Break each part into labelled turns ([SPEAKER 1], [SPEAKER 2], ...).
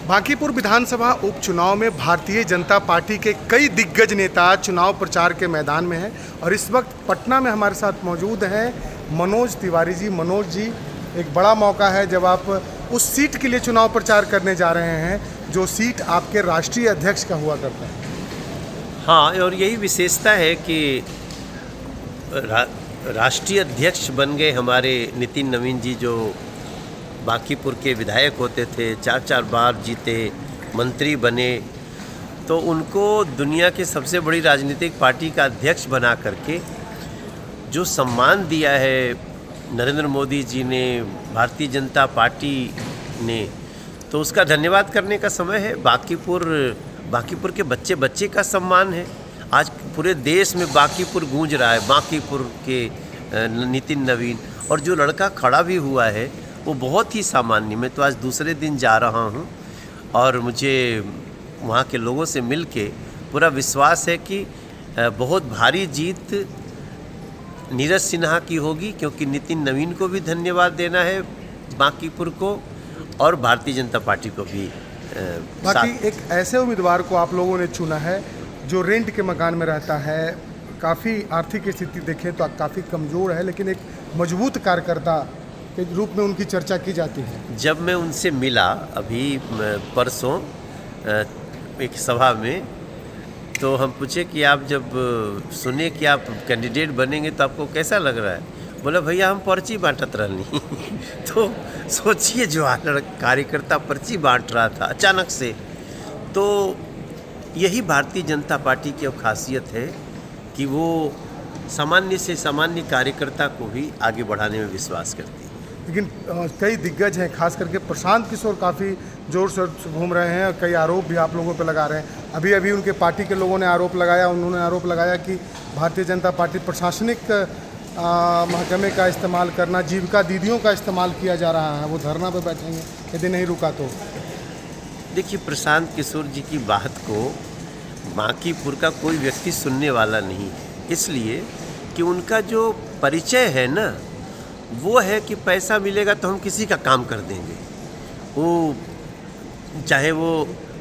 [SPEAKER 1] बांकीपुर विधानसभा उपचुनाव में भारतीय जनता पार्टी के कई दिग्गज नेता चुनाव प्रचार के मैदान में हैं और इस वक्त पटना में हमारे साथ मौजूद हैं मनोज तिवारी जी। मनोज जी, एक बड़ा मौका है जब आप उस सीट के लिए चुनाव प्रचार करने जा रहे हैं जो सीट आपके राष्ट्रीय अध्यक्ष का हुआ करता है।
[SPEAKER 2] हाँ, और यही विशेषता है कि राष्ट्रीय अध्यक्ष बन गए हमारे नितिन नवीन जी, जो बांकीपुर के विधायक होते थे, 4 बार जीते, मंत्री बने, तो उनको दुनिया के सबसे बड़ी राजनीतिक पार्टी का अध्यक्ष बना करके जो सम्मान दिया है नरेंद्र मोदी जी ने, भारतीय जनता पार्टी ने, तो उसका धन्यवाद करने का समय है। बांकीपुर के बच्चे बच्चे का सम्मान है। आज पूरे देश में बांकीपुर गूंज रहा है, बांकीपुर के नितिन नवीन। और जो लड़का खड़ा भी हुआ है वो बहुत ही सामान्य। मैं तो आज दूसरे दिन जा रहा हूँ और मुझे वहाँ के लोगों से मिल के पूरा विश्वास है कि बहुत भारी जीत नीरज सिन्हा की होगी, क्योंकि नितिन नवीन को भी धन्यवाद देना है बांकीपुर को, और भारतीय जनता पार्टी को भी।
[SPEAKER 1] बाकी एक ऐसे उम्मीदवार को आप लोगों ने चुना है जो रेंट के मकान में रहता है, काफ़ी आर्थिक स्थिति देखें तो काफ़ी कमज़ोर है, लेकिन एक मजबूत कार्यकर्ता के रूप में उनकी चर्चा की जाती है।
[SPEAKER 2] जब मैं उनसे मिला अभी परसों एक सभा में, तो हम पूछे कि आप जब सुने कि आप कैंडिडेट बनेंगे तो आपको कैसा लग रहा है? बोला, भैया हम पर्ची बांटत रहनी। तो सोचिए, जो कार्यकर्ता पर्ची बांट रहा था अचानक से। तो यही भारतीय जनता पार्टी की अब खासियत है कि वो सामान्य से सामान्य कार्यकर्ता को भी आगे बढ़ाने में विश्वास करती है।
[SPEAKER 1] लेकिन कई दिग्गज हैं, खास करके प्रशांत किशोर काफ़ी जोर से घूम रहे हैं और कई आरोप भी आप लोगों पे लगा रहे हैं। अभी उनके पार्टी के लोगों ने उन्होंने आरोप लगाया कि भारतीय जनता पार्टी प्रशासनिक महकमे का इस्तेमाल करना, जीविका दीदियों का इस्तेमाल किया जा रहा है। वो धरना पे बैठेंगे यदि नहीं रुका तो।
[SPEAKER 2] देखिए, प्रशांत किशोर जी की बात को बांकीपुर का कोई व्यक्ति सुनने वाला नहीं है, इसलिए कि उनका जो परिचय है ना, वो है कि पैसा मिलेगा तो हम किसी का काम कर देंगे। वो चाहे वो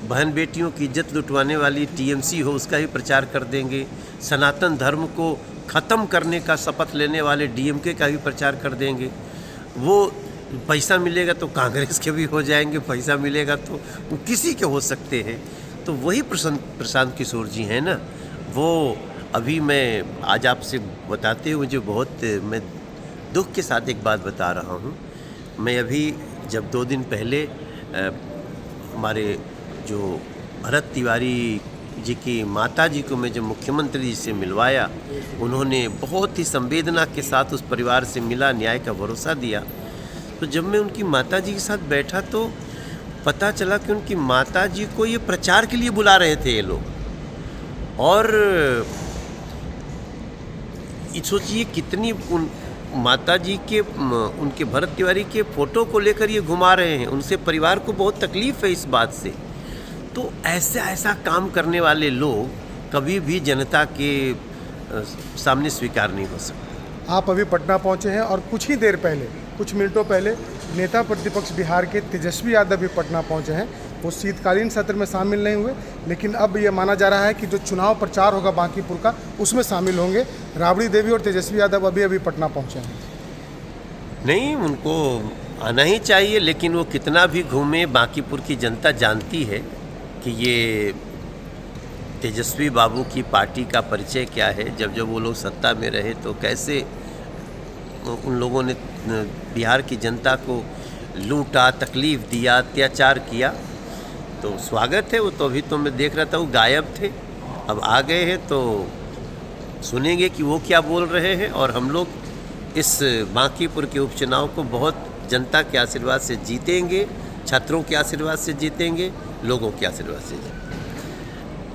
[SPEAKER 2] बहन बेटियों की इज्जत लुटवाने वाली टीएमसी हो, उसका ही प्रचार कर देंगे। सनातन धर्म को ख़त्म करने का शपथ लेने वाले डीएमके का भी प्रचार कर देंगे। वो पैसा मिलेगा तो कांग्रेस के भी हो जाएंगे, पैसा मिलेगा तो वो किसी के हो सकते हैं। तो वही प्रशांत किशोर जी हैं ना। वो अभी मैं आज आपसे बताते हुए मुझे बहुत मैं दुख के साथ एक बात बता रहा हूँ। मैं अभी जब 2 दिन पहले हमारे जो भरत तिवारी जी की माता जी को मैं जब मुख्यमंत्री जी से मिलवाया, उन्होंने बहुत ही संवेदना के साथ उस परिवार से मिला, न्याय का भरोसा दिया। तो जब मैं उनकी माता जी के साथ बैठा तो पता चला कि उनकी माता जी को ये प्रचार के लिए बुला रहे थे ये लोग। और सोचिए कितनी माता जी के उनके भरत तिवारी के फ़ोटो को लेकर ये घुमा रहे हैं। उनसे परिवार को बहुत तकलीफ़ है इस बात से। तो ऐसा काम करने वाले लोग कभी भी जनता के सामने स्वीकार नहीं हो सकते।
[SPEAKER 1] आप अभी पटना पहुंचे हैं और कुछ ही देर पहले, कुछ मिनटों पहले नेता प्रतिपक्ष बिहार के तेजस्वी यादव भी पटना पहुंचे हैं। वो शीतकालीन सत्र में शामिल नहीं हुए, लेकिन अब ये माना जा रहा है कि जो चुनाव प्रचार होगा बांकीपुर का, उसमें शामिल होंगे। राबड़ी देवी और तेजस्वी यादव अभी पटना पहुंचे हैं।
[SPEAKER 2] नहीं, उनको आना ही चाहिए, लेकिन वो कितना भी घूमे, बांकीपुर की जनता जानती है कि ये तेजस्वी बाबू की पार्टी का परिचय क्या है। जब वो लोग सत्ता में रहे तो कैसे उन लोगों ने बिहार की जनता को लूटा, तकलीफ़ दिया, अत्याचार किया। तो स्वागत है। वो तो अभी तो मैं देख रहा था वो गायब थे, अब आ गए हैं, तो सुनेंगे कि वो क्या बोल रहे हैं। और हम लोग इस बांकीपुर के उपचुनाव को बहुत जनता के आशीर्वाद से जीतेंगे, छात्रों के आशीर्वाद से जीतेंगे, लोगों के आशीर्वाद से जीतेंगे।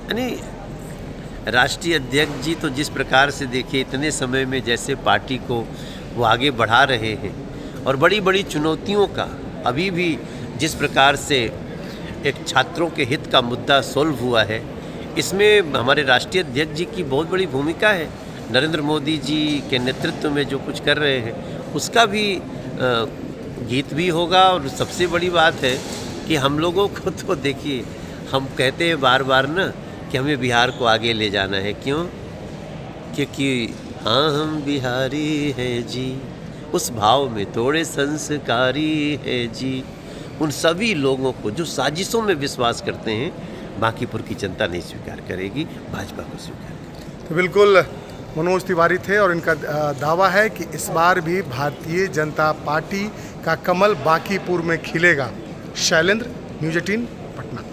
[SPEAKER 2] यानी राष्ट्रीय अध्यक्ष जी तो जिस प्रकार से देखिए इतने समय में जैसे पार्टी को वो आगे बढ़ा रहे हैं, और बड़ी बड़ी चुनौतियों का अभी भी जिस प्रकार से एक छात्रों के हित का मुद्दा सोल्व हुआ है, इसमें हमारे राष्ट्रीय अध्यक्ष जी की बहुत बड़ी भूमिका है। नरेंद्र मोदी जी के नेतृत्व में जो कुछ कर रहे हैं उसका भी गीत भी होगा। और सबसे बड़ी बात है कि हम लोगों को तो देखिए, हम कहते हैं बार बार ना कि हमें बिहार को आगे ले जाना है। क्यों? क्योंकि हाँ हम बिहारी हैं जी, उस भाव में थोड़े संस्कारी है जी। उन सभी लोगों को जो साजिशों में विश्वास करते हैं, बांकीपुर की जनता नहीं स्वीकार करेगी, भाजपा को स्वीकार करेगी।
[SPEAKER 1] तो बिल्कुल मनोज तिवारी थे और इनका दावा है कि इस बार भी भारतीय जनता पार्टी का कमल बांकीपुर में खिलेगा। शैलेंद्र, न्यूज़ 18